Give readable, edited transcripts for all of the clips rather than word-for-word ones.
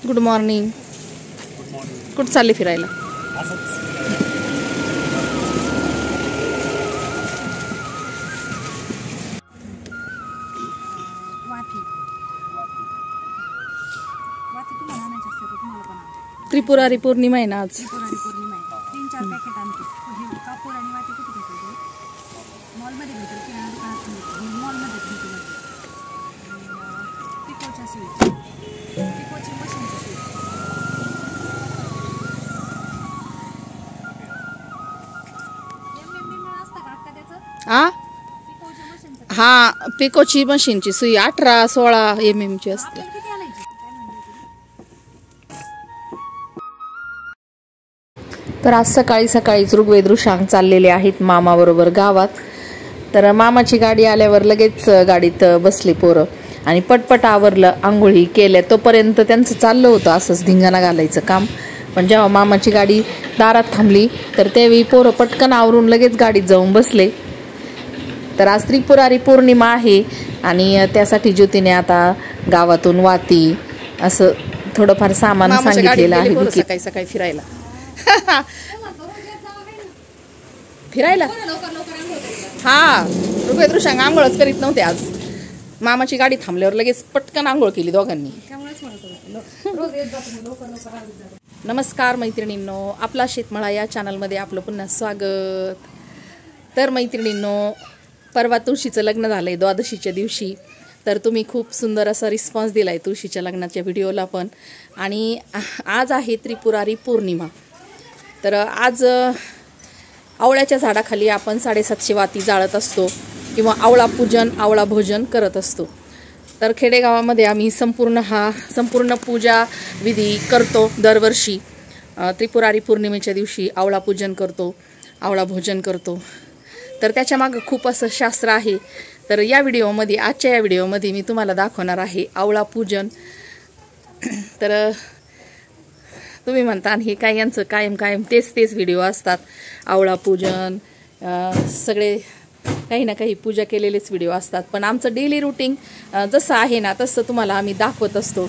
Good morning. कुठं चालले फिरायला? त्रिपुरारी पौर्णिमा आहे ना आज. हा पिकोची मशीनची सुई 18-16 mm ची असते. तर आज सकाळी सकाळीच ऋग्वेद ऋषांग चाललेले आहेत मामा बरोबर गावात. तर मामाची गाडी आल्यावर लगेच गाडीत बसले पोरं आणि पटपट आवरलं, आंघोळी केल्या. तोपर्यंत त्यांचं चाललं होतं असंच धिंगाणा घालायचं काम. पण जेव्हा मामाची गाडी दारात थांबली तर त्यावेळी पोरं पटकन आवरून लगेच गाडीत जाऊन बसले. तर आज त्रिपुरारी पौर्णिमा आहे आणि त्यासाठी ज्योतीने आता गावातून वाती असं थोडंफार सामान सांगितलेलं आहे. सकाळी सकाळी फिरायला हा ऋग्वेद ऋषांग आंघोळच करीत नव्हते आज. मामाची गाडी थांबल्यावर लगेच पटकन आंघोळ केली दोघांनी. नमस्कार मैत्रिणींनो, आपला शेतमळा या चॅनलमध्ये आपलं पुन्हा स्वागत. तर मैत्रिणींनो, परवा तुळशीचं लग्न झालंय द्वादशीच्या दिवशी. तर तुम्ही खूप सुंदर असा रिस्पॉन्स दिलाय तुळशीच्या लग्नाच्या व्हिडिओला पण. आणि आज आहे त्रिपुरारी पौर्णिमा. तर आज आवळ्याच्या झाडाखाली आपण 750 वाती जाळत असतो किंवा आवळा पूजन आवळा भोजन करत असतो. तर खेडेगावामध्ये आम्ही संपूर्ण पूजा विधी करतो दरवर्षी. त्रिपुरारी पौर्णिमेच्या दिवशी आवळा पूजन करतो, आवळा भोजन करतो. तर त्याच्यामागं खूप असं शास्त्र आहे. तर या व्हिडिओमध्ये, आजच्या या व्हिडिओमध्ये मी तुम्हाला दाखवणार आहे आवळा पूजन. तर तुम्ही म्हणता हे काय यांचं कायम तेच व्हिडिओ असतात. आवळा पूजन सगळे काही ना काही पूजा केलेलेच व्हिडिओ असतात. पण आमचं डेली रुटीन जसं आहे ना तसं तुम्हाला आम्ही दाखवत असतो,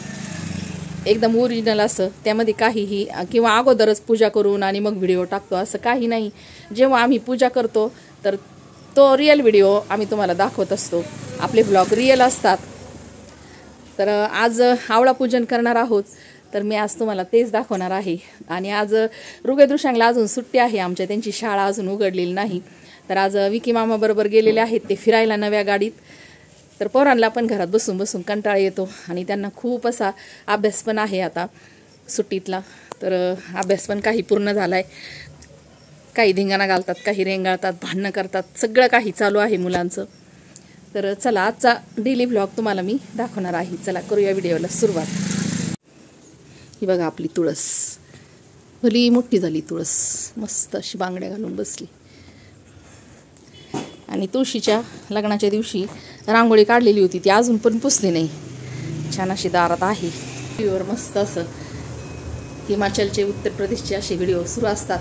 एकदम ओरिजिनल असं. त्यामध्ये काहीही किंवा अगोदरच पूजा करून आणि मग व्हिडिओ टाकतो असं काही नाही. जेव्हा आम्ही पूजा करतो तर तो रिअल व्हिडिओ आम्ही तुम्हाला दाखवत असतो. आपले ब्लॉग रिअल असतात. तर आज आवळा पूजन करणार आहोत. तर मी आज तुम्हाला तेच दाखवणार आहे. आणि आज ऋग्वेद ऋषांगला अजून सुट्टी आहे आमच्या, त्यांची शाळा अजून उघडलेली नाही. तर आज विकी मामा बरोबर गेलेले आहेत ते फिरायला नव्या गाडीत. तर पोरांना पण घरात बसून बसून कंटाळा येतो आणि त्यांना खूप असा अभ्यास पण आहे आता सुट्टीतला. तर अभ्यास पण काही पूर्ण झालाय, काही धिंगाणा घालतात, काही रेंगाळतात, भांडणं करतात, सगळं काही चालू आहे मुलांचं. तर चला आजचा डेली व्लॉग तुम्हाला मी दाखवणार आहे. चला करूया व्हिडिओला सुरुवात. ही बघा आपली तुळस, भली मोठी झाली तुळस, मस्त अशी बांगड्या घालून बसली. आणि तुळशीच्या लग्नाच्या दिवशी रांगोळी काढलेली होती, ती अजून पण पुसली नाही. छान अशी दारात आहे. व्हिडिओवर मस्त असं हिमाचलचे, उत्तर प्रदेशचे असे व्हिडिओ सुरू असतात.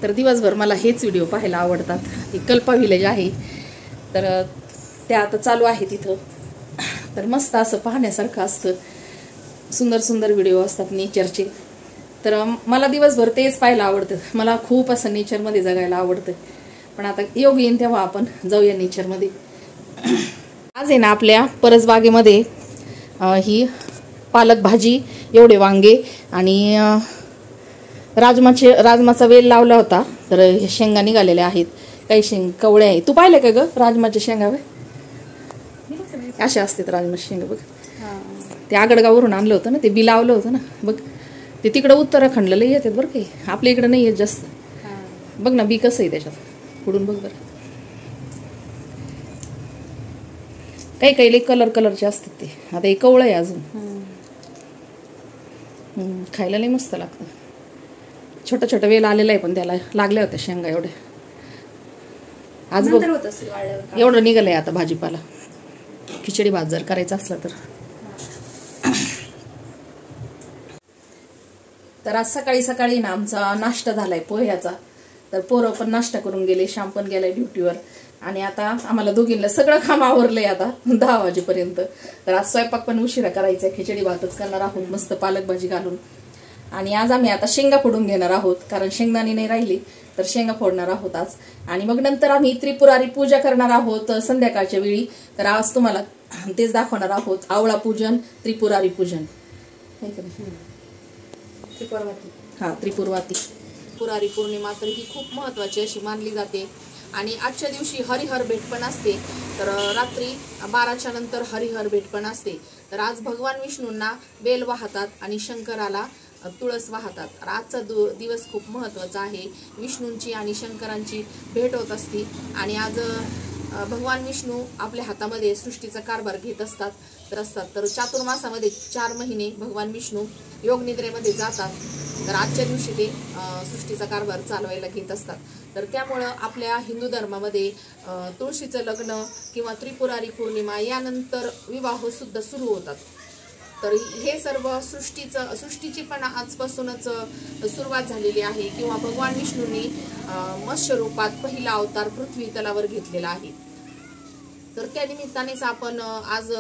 तर दिवसभर मला हेच व्हिडिओ पाहायला आवडतात. ती कल्पा विलेज आहे, तर त्या आता चालू आहे तिथं. तर मस्त असं पाहण्यासारखं असतं, सुंदर व्हिडिओ असतात नेचरचे. तर मला दिवसभर तेच पाहायला आवडतं. मला खूप असं नेचरमध्ये जगायला आवडतं. पण आता योग येईन तेव्हा आपण जाऊया नेचरमध्ये. आज आहे ना आपल्या परसबागेमध्ये ही पालक भाजी, एवढे वांगे आणि राजमाचा वेल लावला होता. तर हे शेंगा निघालेल्या आहेत, काही कवळ्या आहेत. तू पाहिले का ग राजमाच्या शेंगा? अशा असतात राजमाच्या शेंगा. बघ ते आगडगाववरून आणलं होतं ना, ते बी लावलं होतं ना. बघ ते तिकडं उत्तराखंडला लई येतात बरं, काही आपल्या इकडं नाही येत जास्त. बघ ना बी कसं आहे त्याच्यात, पुढून बघ बरं. काही लई कलरचे असतात ते. आता हे कवळं आहे अजून, खायला लई मस्त लागतं. छोटा वेल आलेला आहे पण त्याला लागल्या होत्या शेंगा एवढ्या. आज बघ एवढं निघालंय आता भाजीपाला. खिचडी भात जर करायचा असला तर आज सकाळी सकाळी ना आमचा नाश्ता झालाय पोह्याचा. तर पोरं पण नाश्ता करून गेले, श्याम पण गेलाय ड्युटीवर आणि आता आम्हाला दोघींना सगळं काम आवरलंय आता 10 वाजेपर्यंत. तर आज स्वयंपाक पण उशिरा करायचा, खिचडी भातच करणार आहोत मस्त पालक भाजी घालून. आणि आज आम्ही आता शेंगा फोडून घेणार आहोत, कारण शेंगदाणी नाही राहिली तर शेंगा फोडणार आहोत आज. आणि मग नंतर आम्ही त्रिपुरारी पूजा करणार आहोत संध्याकाळच्या वेळी. तर आज तुम्हाला तेच दाखवणार आहोत, आवळा पूजन, त्रिपुरारी पूजन. त्रिपुरवाती त्रिपुरारी पौर्णिमा तर ही खूप महत्वाची अशी मानली जाते. आणि आजच्या दिवशी हरिहर भेट पण असते. तर रात्री 12च्या नंतर हरिहर भेट पण असते. तर आज भगवान विष्णूंना बेल वाहतात आणि शंकराला तुळस वाहतात. आजचा दिवस खूप महत्त्वाचा आहे. विष्णूंची आणि शंकरांची भेट होत असते. आणि आज भगवान विष्णू आपल्या हातामध्ये सृष्टीचा कारभार घेत असतात. तर चातुर्मासामध्ये 4 महिने भगवान विष्णू योग निद्रेमध्ये जातात. तर आजच्या दिवशी ते सृष्टीचा कारभार चालवायला घेत असतात. तर त्यामुळं आपल्या हिंदू धर्मामध्ये तुळशीचं लग्न किंवा त्रिपुरारी पौर्णिमा यानंतर विवाह सुद्धा सुरू होतात. तर हे सर्व सृष्टीची पण आजपासूनच सुरुवात झालेली आहे. किंवा भगवान विष्णूंनी मत्स्य रूपात पहिला अवतार पृथ्वी तलावर घेतलेला आहे. तर त्या निमित्तानेच आपण आज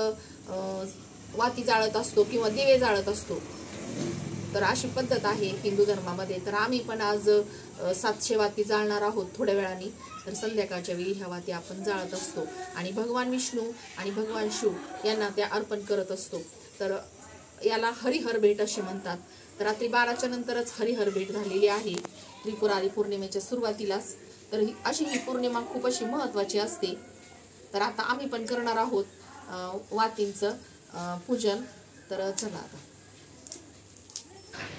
वाती जाळत असतो किंवा दिवे जाळत असतो. तर अशी पद्धत आहे हिंदू धर्मामध्ये. तर आम्ही पण आज 700 वाती जाळणार आहोत थोड्या वेळाने. तर संध्याकाळच्या वेळी ह्या वाती आपण जाळत असतो आणि भगवान विष्णू आणि भगवान शिव यांना त्या अर्पण करत असतो. तर याला हरिहर भेट असे म्हणतात. तर रात्री 12च्या नंतरच हरिहर भेट झालेली आहे त्रिपुरारी पौर्णिमेच्या सुरुवातीलाच. तर अशी ही पौर्णिमा खूप अशी महत्त्वाची असते. तर आता आम्ही पण करणार आहोत वातींचं पूजन. तर चला आता.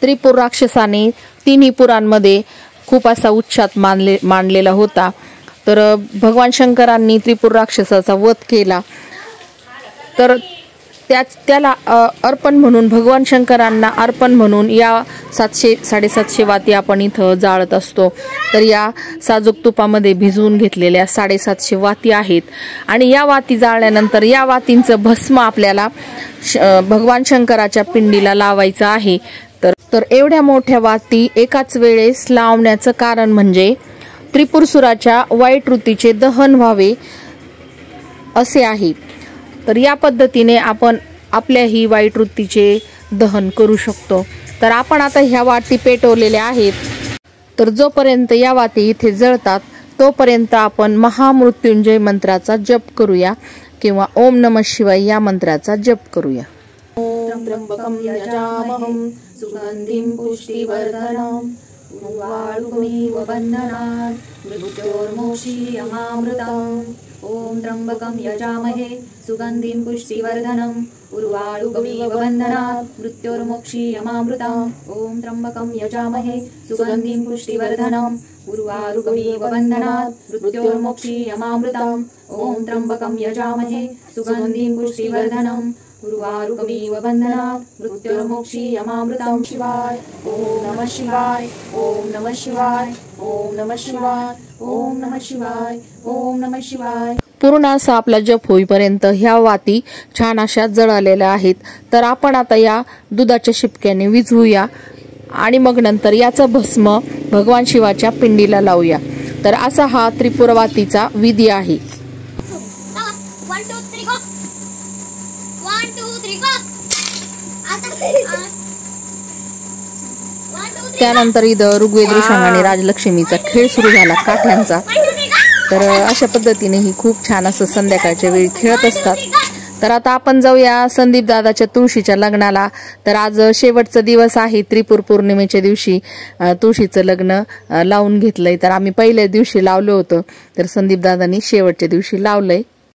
त्रिपुर राक्षसाने तिन्ही पुरांमध्ये खूप असा उच्छाद मांडलेला होता. तर भगवान शंकरांनी त्रिपुर राक्षसाचा वध केला. तर त्याला अर्पण म्हणून, भगवान शंकरांना अर्पण म्हणून या 700-750 वाती आपण इथं जाळत असतो. तर या साजूक तुपामध्ये भिजवून घेतलेल्या 750 वाती आहेत. आणि या वाती जाळल्यानंतर या वातींचं भस्म आपल्याला भगवान शंकराच्या पिंडीला लावायचं आहे. तर एवढ्या मोठ्या वाती एकाच वेळेस लावण्याचं कारण म्हणजे त्रिपुरसुराच्या वाईट वृत्तीचे दहन व्हावे असे आहे. तर या पद्धतीने आपण आपल्याही वाईट वृत्तीचे दहन करू शकतो. तर आपण आता ह्या वाती पेटवलेल्या आहेत. तर जोपर्यंत या वाती इथे जळतात तोपर्यंत आपण महामृत्युंजय मंत्राचा जप करूया किंवा ओम नमः शिवाय या मंत्राचा जप करूया. ओम त्र्यंबकं यजामहं सुगंधिं पुष्टिवर्धनम् उर्वारुकमिव बन्धनात् मृत्योर्मुक्षीयमामृतम्. ओम त्र्यंबकं यजामहे सुगंधिं पुष्टिवर्धनम् उर्वारुकमिव बन्धनात् मृत्योर्मुक्षीयमामृतम्. ओम त्र्यंबकं यजामहे सुगंधिं पुष्टिवर्धनम् उर्वारुकमिव बन्धनात् मृत्योर्मुक्षीयमामृतम्. ओम त्र्यंबकं यजामहे सुगंधिं पुष्टिवर्धनम् उर्वारुकमिव बन्धनात् मृत्योर्मुक्षीयमामृतम्. शिवाय ओम नमः शिवाय ओम नमः शिवाय ओम नमः शिवाय ओम नमः शिवाय ओम नमः शिवाय. पूर्ण असा आपला जप होईपर्यंत ह्या वाती छान अशा जळालेल्या आहेत. तर आपण आता या दुधाच्या शिपक्याने विझवूया आणि मग नंतर याचं भस्म भगवान शिवाच्या पिंडीला लावूया. तर असा हा त्रिपुरवातीचा विधी आहे. त्यानंतर इथं ऋग्वेद ऋषांग आणि राजलक्ष्मीचा खेळ सुरू झाला काठ्यांचा. तर अशा पद्धतीने ही खूप छान असं संध्याकाळच्या वेळी खेळत असतात. तर आता आपण जाऊया संदीप दादाच्या तुळशीच्या लग्नाला. तर आज शेवटचा दिवस आहे. त्रिपुर पौर्णिमेच्या दिवशी तुळशीचं लग्न लावून घेतलंय. तर आम्ही पहिल्या दिवशी लावलं होतं, तर संदीप दादांनी शेवटच्या दिवशी लावलंय.